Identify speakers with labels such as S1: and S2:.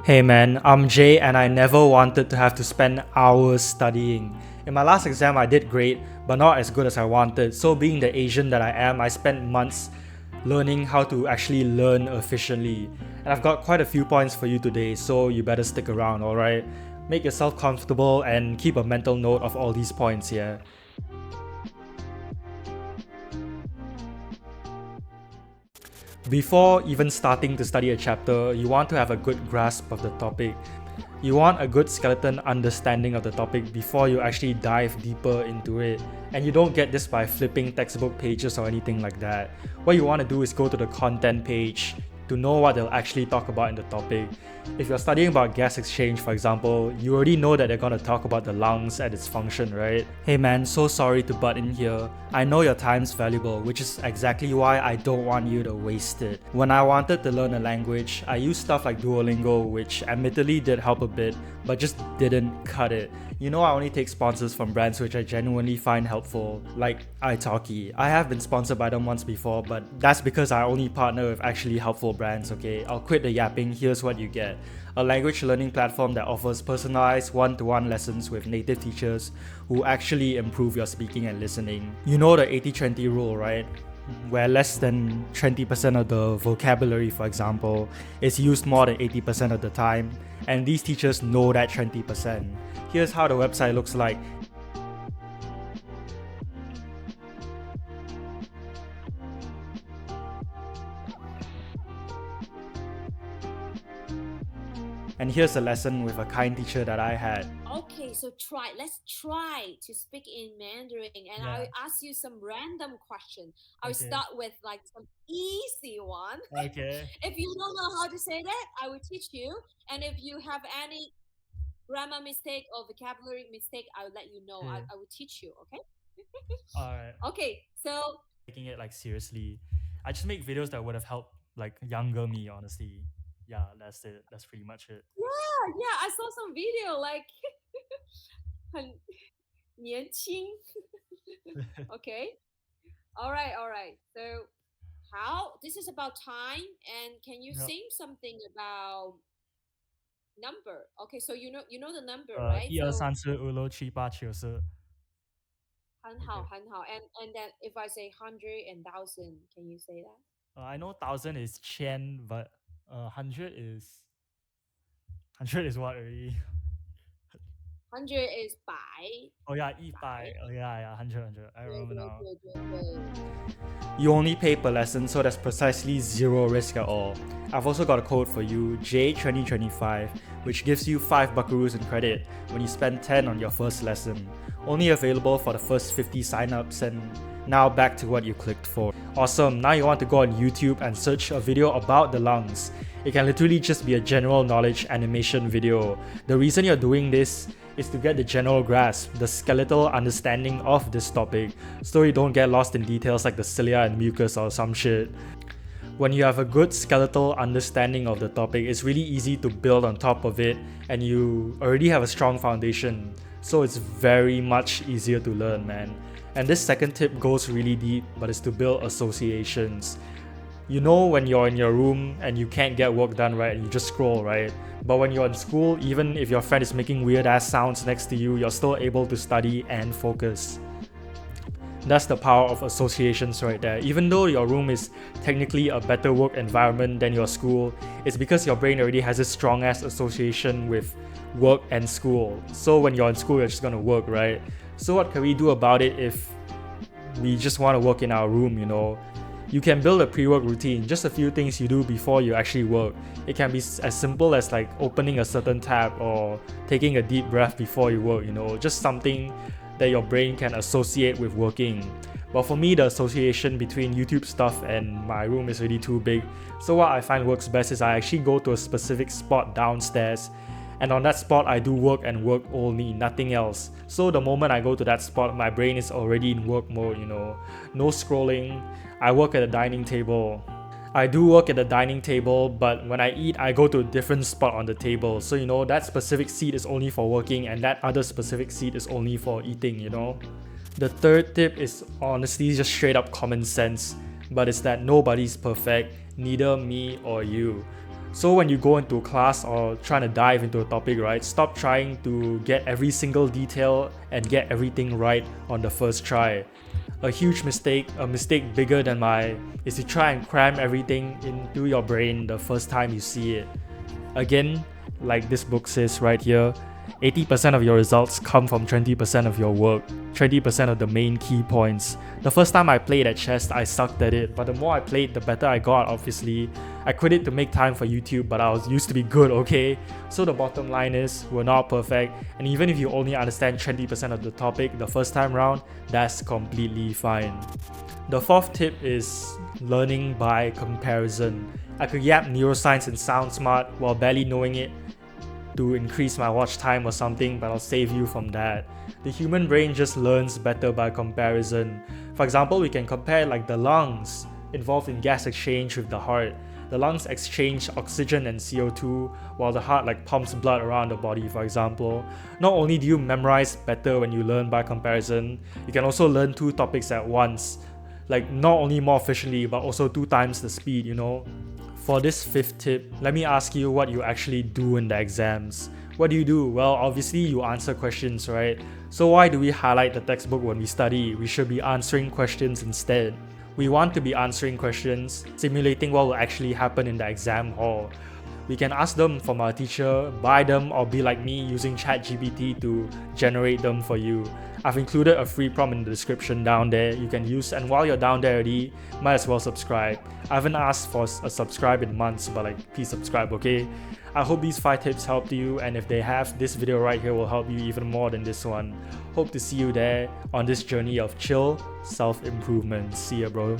S1: Hey man, I'm Jay and I never wanted to have to spend hours studying. In my last exam, I did great, but not as good as I wanted. So, being the Asian that I am, I spent months learning how to actually learn efficiently. And I've got quite a few points for you today, so you better stick around, alright? Make yourself comfortable and keep a mental note of all these points here. Before even starting to study a chapter, you want to have a good grasp of the topic. You want a good skeleton understanding of the topic before you actually dive deeper into it. And you don't get this by flipping textbook pages or anything like that. What you want to do is go to the content page to know what they'll actually talk about in the topic. If you're studying about gas exchange, for example, you already know that they're going to talk about the lungs and its function, right? Hey man, so sorry to butt in here. I know your time's valuable, which is exactly why I don't want you to waste it. When I wanted to learn a language, I used stuff like Duolingo, which admittedly did help a bit, but just didn't cut it. You know, I only take sponsors from brands which I genuinely find helpful, like italki. I have been sponsored by them once before, but that's because I only partner with actually helpful brands, okay? I'll quit the yapping, here's what you get. A language learning platform that offers personalized one-to-one lessons with native teachers who actually improve your speaking and listening. You know the 80-20 rule, right? Where less than 20% of the vocabulary, for example, is used more than 80% of the time, and these teachers know that 20%. Here's how the website looks like. And here's a lesson with a kind teacher that I had.
S2: Okay, so let's try to speak in Mandarin and
S1: Yeah.
S2: I'll ask you some random question. I'll
S1: Okay.
S2: start with like some easy one.
S1: Okay.
S2: If you don't know how to say that, I will teach you. And if you have any grammar mistake or vocabulary mistake, I will let you know. I,
S1: Okay.
S2: I will teach you, okay?
S1: Alright.
S2: Okay, so
S1: Taking it like seriously. I just make videos that would have helped like younger me, honestly. Yeah, that's it. That's pretty much it.
S2: yeah, I saw some video like 很年轻. Okay. All right. So how this is about time and can you
S1: Yep.
S2: sing something about number? Okay, so you know the number, right?
S1: 一二
S2: So
S1: 三四五六七八九十. Okay.
S2: 很好 and then if I say hundred and thousand, can you say that?
S1: I know 1,000 is 千, but 100 is what already?
S2: 100 is 百
S1: Oh yeah, 100.
S2: 百
S1: Oh yeah, 100. I
S2: 对
S1: remember
S2: 对
S1: now.
S2: 对对对
S1: You only pay per lesson, so there's precisely zero risk at all. I've also got a code for you, J2025, which gives you 5 buckaroos in credit when you spend 10 on your first lesson. Only available for the first 50 signups, and now back to what you clicked for. Awesome, now you want to go on YouTube and search a video about the lungs. It can literally just be a general knowledge animation video. The reason you're doing this is to get the general grasp, the skeletal understanding of this topic, so you don't get lost in details like the cilia and mucus or some shit. When you have a good skeletal understanding of the topic, it's really easy to build on top of it, and you already have a strong foundation, so it's very much easier to learn, man. And this second tip goes really deep, but it's to build associations. You know when you're in your room and you can't get work done, right, and you just scroll, right? But when you're in school, even if your friend is making weird ass sounds next to you, you're still able to study and focus. That's the power of associations right there. Even though your room is technically a better work environment than your school, it's because your brain already has a strong ass association with work and school. So when you're in school, you're just gonna work, right? So what can we do about it if we just want to work in our room, you know? You can build a pre-work routine, just a few things you do before you actually work. It can be as simple as like opening a certain tab or taking a deep breath before you work, you know, just something that your brain can associate with working. But for me, the association between YouTube stuff and my room is really too big. So what I find works best is I actually go to a specific spot downstairs, and on that spot I do work and work only, nothing else. So the moment I go to that spot, my brain is already in work mode, you know. No scrolling. I work at a dining table. I do work at the dining table, but when I eat, I go to a different spot on the table. So, you know, that specific seat is only for working, and that other specific seat is only for eating, you know? The third tip is honestly just straight up common sense, but it's that nobody's perfect, neither me or you. So when you go into a class or trying to dive into a topic, right, stop trying to get every single detail and get everything right on the first try. A huge mistake, a mistake bigger than mine, is to try and cram everything into your brain the first time you see it. Again, like this book says right here, 80% of your results come from 20% of your work, 20% of the main key points. The first time I played at chess, I sucked at it, but the more I played, the better I got, obviously. I quit it to make time for YouTube, but I was used to be good, okay? So the bottom line is, we're not perfect, and even if you only understand 20% of the topic the first time round, that's completely fine. The fourth tip is learning by comparison. I could yap neuroscience and sound smart while barely knowing it to increase my watch time or something, but I'll save you from that. The human brain just learns better by comparison. For example, we can compare like the lungs involved in gas exchange with the heart. The lungs exchange oxygen and CO2 while the heart like pumps blood around the body, for example. Not only do you memorize better when you learn by comparison, you can also learn 2 topics at once. Like not only more efficiently but also 2 times the speed, you know. For this 5th tip, let me ask you what you actually do in the exams. What do you do? Well, obviously you answer questions, right? So why do we highlight the textbook when we study? We should be answering questions instead. We want to be answering questions, simulating what will actually happen in the exam hall. We can ask them from our teacher, buy them, or be like me using ChatGPT to generate them for you. I've included a free prompt in the description down there you can use, and while you're down there already, might as well subscribe. I haven't asked for a subscribe in months, but like please subscribe, okay? I hope these 5 tips helped you, and if they have, this video right here will help you even more than this one. Hope to see you there on this journey of chill self-improvement. See ya, bro.